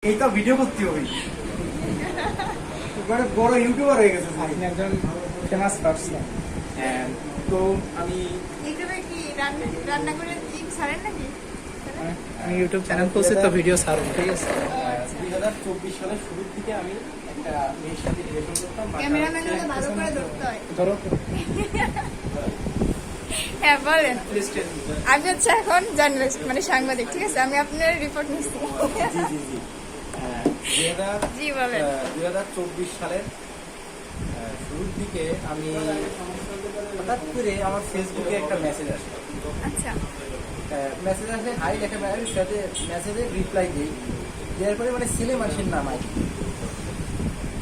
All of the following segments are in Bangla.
এই তো ভিডিও করতে হবে, মানে বড় ইউটিউবার হয়ে গেছে ভাই, একজন ফেমাস পার্সন। তো আমি ইউটিউবে কি রান্না করে জিম ছাড়েন নাকি? আমি ইউটিউব চ্যানেল খুলছি তো ভিডিও ছাড়ব, ঠিক আছে। 2024 সালের শুরুর দিকে আমি একটা মেয়ের সাথে রিলেশন করতাম। ক্যামেরাম্যান হলে ভালো করে ধরতে হয়। ধরো হ্যাঁ বলেন। আমি হচ্ছে এখন জার্নালিস্ট, মানে সাংবাদিক, ঠিক আছে? আমি আপনার রিপোর্ট নিচ্ছি। জি বলেন। 2024 সালের শুরুর দিকে আমি হঠাৎ করে আমার ফেসবুকে একটা মেসেজ আসে। আচ্ছা মেসেজ আসে, হাই লেখা সাথে মেসেজের রিপ্লাই দিই, দেওয়ার পরে মানে ছেলে মানুষের নাম আই।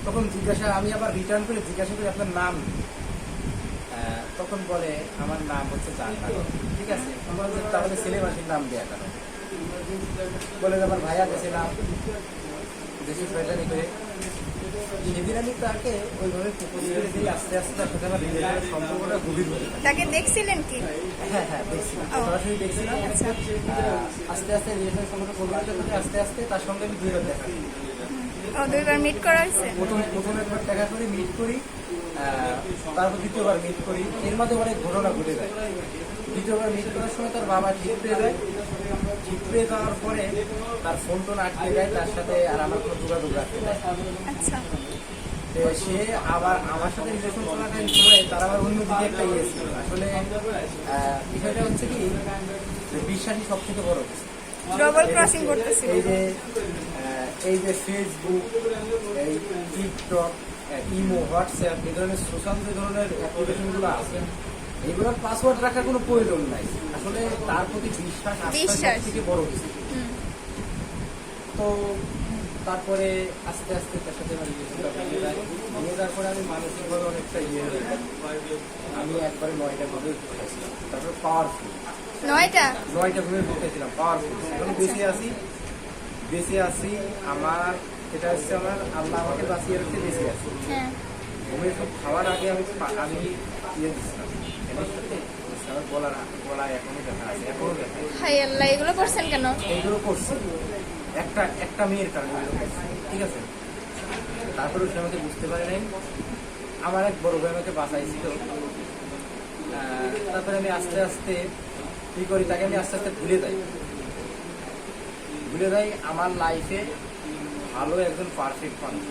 তখন জিজ্ঞাসা, আমি আবার রিটার্ন করে জিজ্ঞাসা করি আপনার নাম। তখন বলে আমার নাম হচ্ছে জান্নাত, ঠিক আছে? আমার তাহলে ছেলে মানুষের নাম দেওয়া কেন? বলে যে আমার ভাইয়া দেশে নাম, দেশে শয়তানি করে। সেদিন আমি তাকে ওইভাবে প্রপোজ করে দিই। আস্তে আস্তে তার সাথে আমার রিলেশনের সম্পর্কটা গভীর হতে থাকে। তাকে দেখছিলেন কি? হ্যাঁ হ্যাঁ দেখছিলাম, সরাসরি দেখছিলাম। আস্তে আস্তে রিলেশনের সম্পর্ক গভীর হতে থাকে। আস্তে আস্তে তার সঙ্গে আমি 2 বার দেখা করি। ও 2 বার মিট করা হয়েছে? প্রথম একবার দেখা করি, মিট করি, তারপর 2য় বার মিট করি। এর মধ্যে অনেক ঘটনা ঘটে যায়। 2য় বার মিট করার সময় তার বাবা ঠিক পেয়ে যায়। ঠিক পেয়ে যাওয়ার পরে তার ফোন টোন আটকে যায়, তার সাথে আর আমার কোনো যোগাযোগ রাখতে দেয়। আচ্ছা সে আবার আমার সাথে রিলেশন চলাকালীন সময় তার আবার অন্যদিকে একটা ইয়ে ছিল। আসলে বিষয়টা হচ্ছে কি, বিশ্বাসই সব থেকে বড় কিছু। ডবল ক্রসিং করতেছিল। এই যে ফেসবুক, এই টিকটক, ইমো, হোয়াটসঅ্যাপ, এই ধরনের সোশ্যাল যে ধরনের অ্যাপ্লিকেশনগুলো আছে, এগুলোর পাসওয়ার্ড রাখার কোনো প্রয়োজন নাই। আসলে তার প্রতি বিশ্বাস সব থেকে বড় কিছু। তো তারপরে আস্তে আস্তে তার সাথে আমার রিলেশনটা ভেঙে যায়। ভেঙে যাওয়ার পরে আমি মানসিকভাবে অনেকটা ইয়ে হয়ে যায়। আমি একবারে 9টা ঘুরে ঢুকেছিলাম। তারপরে পাওয়ারফুল 9টা ঘুরে ঢুকেছিলাম, পাওয়ারফুল। এখন বেঁচে আছি। আমার এটা হচ্ছে আমার আল্লাহ আমাকে বাঁচিয়ে রেখে বেঁচে আছি। হ্যাঁ ঘুমের সব খাওয়ার আগে আমি ইয়ে দিচ্ছিলাম এদের সাথে। আমার গলায় এখনো দেখা আছে, এখনো দেখা আছে। হাই আল্লাহ, এগুলো করছেন কেন? এইগুলো করছি একটা মেয়ের কারণে, ঠিক আছে? তারপরেও সে আমাকে বুঝতে পারে নাই। আমার এক বড় ভাই আমাকে বাঁচাইছিল। তারপরে আমি আস্তে আস্তে কি করি, তাকে আমি আস্তে আস্তে ভুলে যাই। আমার লাইফে ভালো একজন পারফেক্ট মানুষ,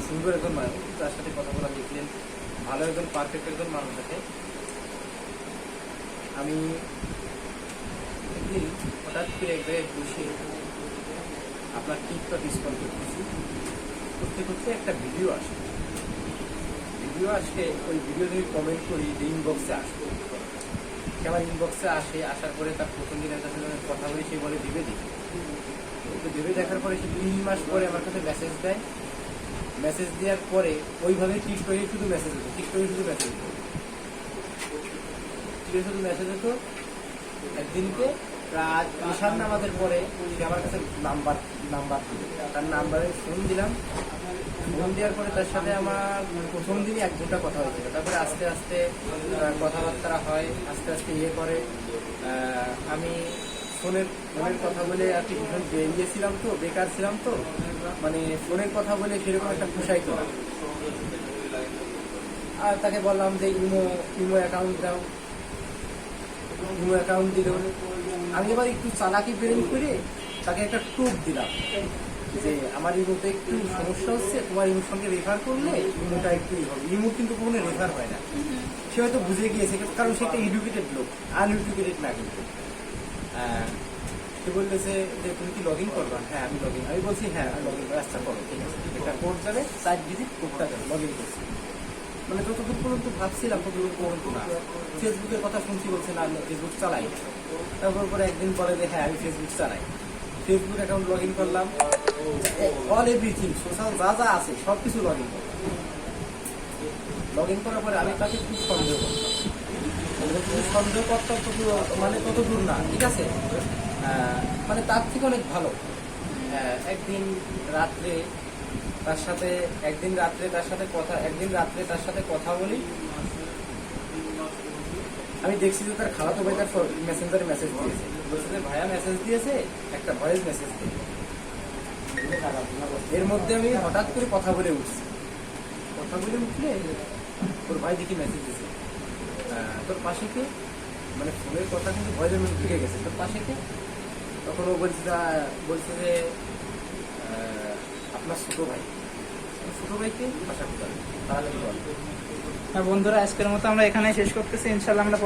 সুন্দর একজন মানুষ, তার সাথে কথা বলা দেখলেন, ভালো একজন পারফেক্ট একজন মানুষ আছে। আমি একদিন হঠাৎ করে এক জায়গায় বসে আপনার টিকটক স্ক্রল করতে একটা ভিডিও আসে। ওই ভিডিও যদি কমেন্ট করি যে ইনবক্সে আসবে, আমার ইনবক্সে আসার পরে তার প্রথম দিন একটা কথা বলি, সে বলে দিবে দেখার পরে সে 3 মাস পরে আমার কাছে মেসেজ দেয়। মেসেজ দেওয়ার পরে ওইভাবে টিকটকে শুধু মেসেজ হতো। একদিনকে প্রায় ঈশান নামাজের পরে সে আমার কাছে নাম্বার দিল। তার নাম্বারে ফোন দিলাম। ফোন দেওয়ার পরে তার সাথে আমার প্রথম দিনই 1 ঘন্টা কথা হয়েছিল। তারপরে আস্তে আস্তে কথাবার্তা হয়, আস্তে আস্তে ইয়ে করে। আমি ফোনের কথা বলে আর কি ভীষণ বেরিয়েছিলাম, তো বেকার ছিলাম, তো মানে ফোনের কথা বলে সেরকম একটা পোষাইতো না। আর তাকে বললাম যে ইমো অ্যাকাউন্ট দাও। ইমো অ্যাকাউন্ট দিল। আমি এবার একটু চালাকি ব্রেন করে তাকে একটা টোপ দিলাম যে আমার ইমোতে একটু সমস্যা হচ্ছে, তোমার ইমোর সঙ্গে রেফার করলে ইমোটা একটু হবে। ইমো কিন্তু কখনো রেফার হয় না। সে হয়তো বুঝে গিয়েছে, কারণ সে একটা এডুকেটেড লোক, আনএডুকেটেড না। কিন্তু সে বলতেছে যে তুমি কি লগ ইন করবা? হ্যাঁ আমি লগ ইন। আমি বলছি হ্যাঁ আমি লগ ইন করবো। আচ্ছা করো, ঠিক আছে। একটা কোড যাবে, সাইট ভিজিট কোডটা যাবে, লগ ইন করছি। মানে যতদূর পর্যন্ত ভাবছিলাম ততদূর পর্যন্ত না। ফেসবুকের কথা শুনছি, বলছে না আমি ফেসবুক চালাই। তারপর পরে একদিন পরে যে হ্যাঁ আমি ফেসবুক চালাই। ফেসবুক অ্যাকাউন্ট লগ ইন করলাম, অল এভরিথিং সোশ্যাল যা আছে সব কিছু লগ ইন করলাম। লগ ইন করার পরে আমি তাকে খুব সন্দেহ করতাম, মানে তত দূর না, ঠিক আছে? মানে তার থেকে অনেক ভালো। একদিন রাত্রে তার সাথে কথা বলি। আমি দেখছি যে তার খালাতো ভাই তার মেসেঞ্জারে মেসেজ দিয়েছে, বলছে যে ভাইয়া মেসেজ দিয়েছে, একটা ভয়েস মেসেজ দিয়ে। এর মধ্যে আমি হঠাৎ করে কথা বলে উঠছি, কথা বলে উঠলে তোর ভাই দেখি মেসেজ দিছে, তোর পাশে কে, মানে ফোনের কথা কিন্তু ভয়েসের মধ্যে ঢুকে গেছে, তোর পাশে কে। তখন ও বলছে যে আপনার ছোট ভাই। ছোট ভাইকে আশা করতে তাহলে বল। বন্ধুরা, আজকের মতো আমরা এখানে শেষ করতেছি। ইনশাল্লাহ আমরা